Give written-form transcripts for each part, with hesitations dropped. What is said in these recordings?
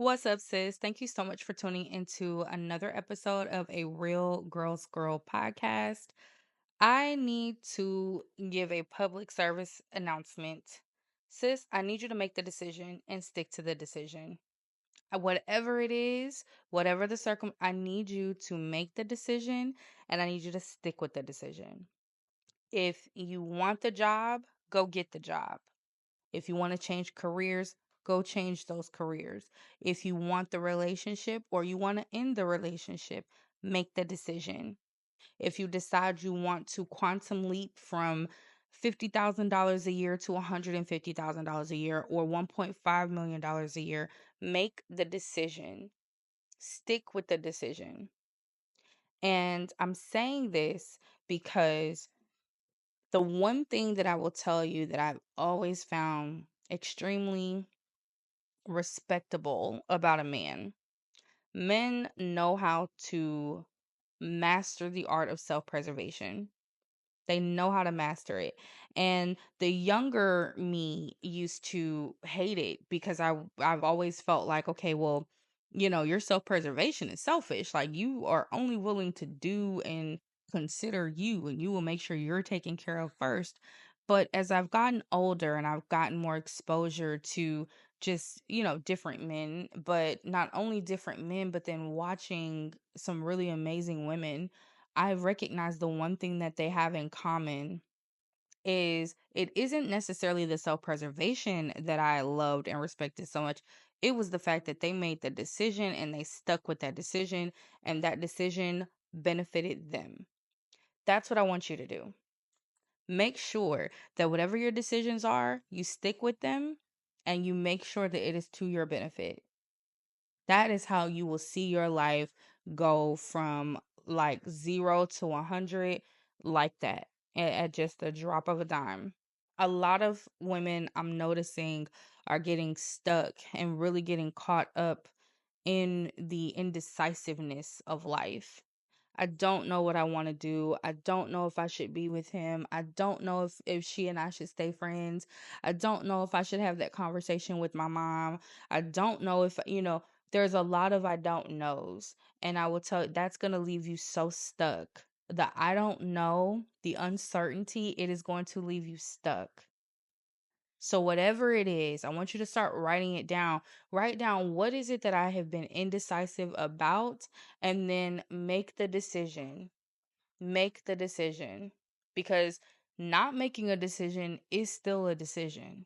What's up, sis? Thank you so much for tuning into another episode of a Real Girls Girl podcast. I need to give a public service announcement. Sis, I need you to make the decision and stick to the decision. Whatever it is, whatever the I need you to make the decision and I need you to stick with the decision. If you want the job, go get the job. If you want to change careers, go change those careers. If you want the relationship or you want to end the relationship, make the decision. If you decide you want to quantum leap from $50,000 a year to $150,000 a year or $1.5 million a year, make the decision. Stick with the decision. And I'm saying this because the one thing that I will tell you that I've always found extremely respectable about a man. Men know how to master the art of self preservation. They know how to master it. And the younger me used to hate it because I've always felt like, okay, well, your self-preservation is selfish. Like you are only willing to do and consider you and you will make sure you're taken care of first. But as I've gotten older and I've gotten more exposure to just, different men, but not only different men, but then watching some really amazing women, I recognize the one thing that they have in common is it isn't necessarily the self-preservation that I loved and respected so much. It was the fact that they made the decision and they stuck with that decision and that decision benefited them. That's what I want you to do. Make sure that whatever your decisions are, you stick with them and you make sure that it is to your benefit. That is how you will see your life go from like 0 to 100 like that at just a drop of a dime. A lot of women I'm noticing are getting stuck and really getting caught up in the indecisiveness of life. I don't know what I want to do. I don't know if I should be with him. I don't know if she and I should stay friends. I don't know if I should have that conversation with my mom. I don't know if, there's a lot of I don't knows. And I will tell you, that's going to leave you so stuck. The I don't know, the uncertainty, it is going to leave you stuck. So whatever it is, I want you to start writing it down. Write down what is it that I have been indecisive about and then make the decision. Make the decision because not making a decision is still a decision.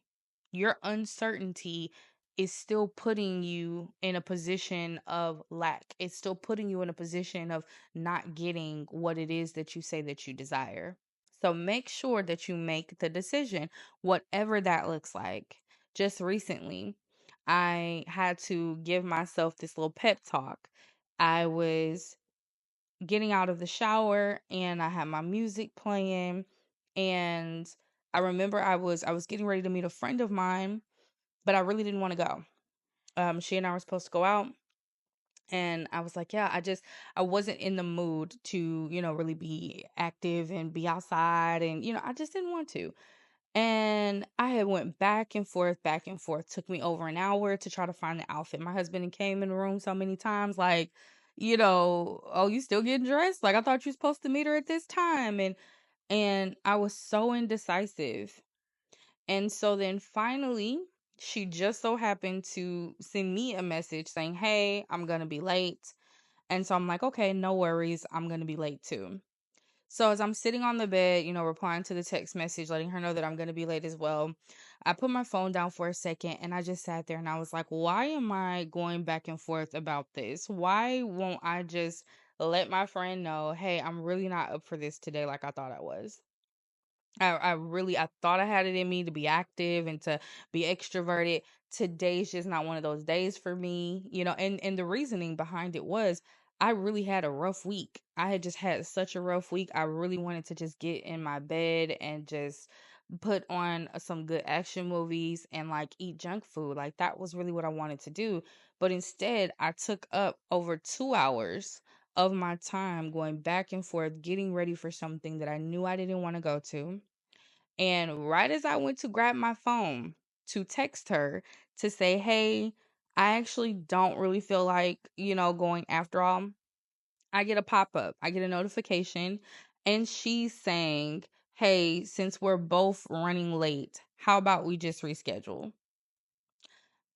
Your uncertainty is still putting you in a position of lack. It's still putting you in a position of not getting what it is that you say that you desire. So make sure that you make the decision, whatever that looks like. Just recently, I had to give myself this little pep talk. I was getting out of the shower and I had my music playing and I remember I was getting ready to meet a friend of mine, but I really didn't want to go. She and I were supposed to go out and I was like, yeah, I wasn't in the mood to, really be active and be outside and I just didn't want to. And I had went back and forth, back and forth. Took me over an hour to try to find the outfit. My husband came in the room so many times, like, oh, you still getting dressed? Like I thought you were supposed to meet her at this time. And I was so indecisive. And so then finally, she just so happened to send me a message saying, hey, I'm gonna be late. And so I'm like, okay, no worries, I'm gonna be late too. So as I'm sitting on the bed, replying to the text message, letting her know that I'm going to be late as well, I put my phone down for a second and I just sat there and I was like, why am I going back and forth about this? Why won't I just let my friend know, hey, I'm really not up for this today like I thought I was? I thought I had it in me to be active and to be extroverted. Today's just not one of those days for me, and the reasoning behind it was I really had a rough week. I had just had such a rough week. I really wanted to just get in my bed and just put on some good action movies and like eat junk food. Like that was really what I wanted to do. But instead, I took up over 2 hours of my time going back and forth, getting ready for something that I knew I didn't want to go to. And right as I went to grab my phone to text her to say, hey, I actually don't really feel like, going after all. I get a pop up, I get a notification, and she's saying, "Hey, since we're both running late, how about we just reschedule?"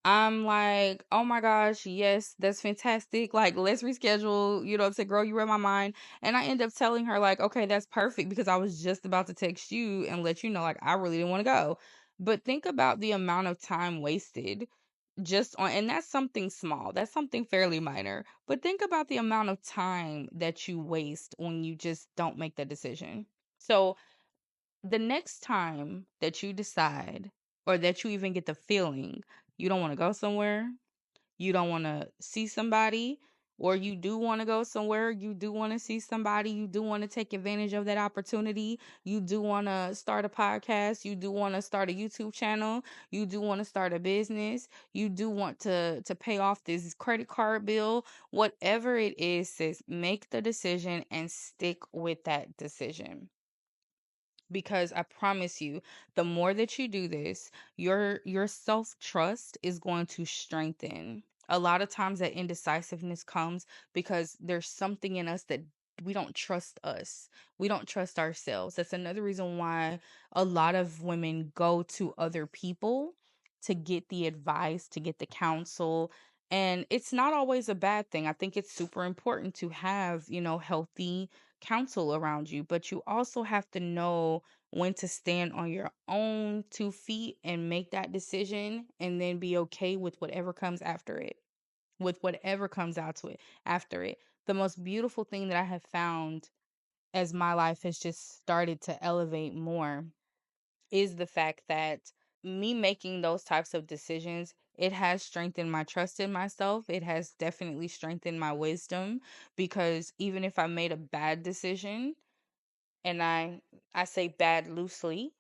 I'm like, "Oh my gosh, yes, that's fantastic. Like, let's reschedule." You know what I'm saying? Girl, you read my mind. And I end up telling her, like, okay, that's perfect because I was just about to text you and let you know, like, I really didn't want to go. But think about the amount of time wasted just on, and that's something small, that's something fairly minor. But think about the amount of time that you waste when you just don't make the decision. So the next time that you decide, or that you even get the feeling you don't want to go somewhere, you don't want to see somebody, or you do want to go somewhere, you do want to see somebody, you do want to take advantage of that opportunity, you do want to start a podcast, you do want to start a YouTube channel, you do want to start a business, you do want to pay off this credit card bill, whatever it is, sis, make the decision and stick with that decision, because I promise you, the more that you do this, your self-trust is going to strengthen. A lot of times that indecisiveness comes because there's something in us that we don't trust us. We don't trust ourselves. That's another reason why a lot of women go to other people to get the advice, to get the counsel. And it's not always a bad thing. I think it's super important to have, healthy counsel around you, but you also have to know when to stand on your own 2 feet and make that decision, and then be okay with whatever comes after it, with whatever comes out to it after it. The most beautiful thing that I have found as my life has just started to elevate more is the fact that me making those types of decisions, it has strengthened my trust in myself. It has definitely strengthened my wisdom, because even if I made a bad decision, and I say bad loosely,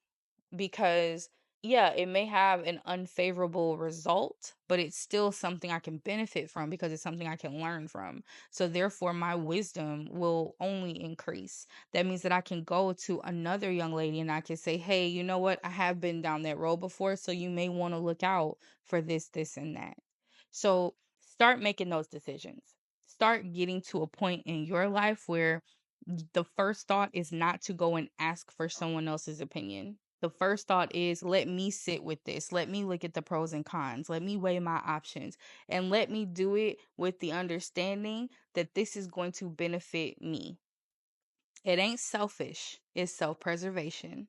because yeah, it may have an unfavorable result, but it's still something I can benefit from because it's something I can learn from. So therefore my wisdom will only increase. That means that I can go to another young lady and I can say, "Hey, you know what? I have been down that road before, so you may want to look out for this and that." So start making those decisions. Start getting to a point in your life where the first thought is not to go and ask for someone else's opinion. The first thought is, let me sit with this. Let me look at the pros and cons. Let me weigh my options. And let me do it with the understanding that this is going to benefit me. It ain't selfish, it's self preservation.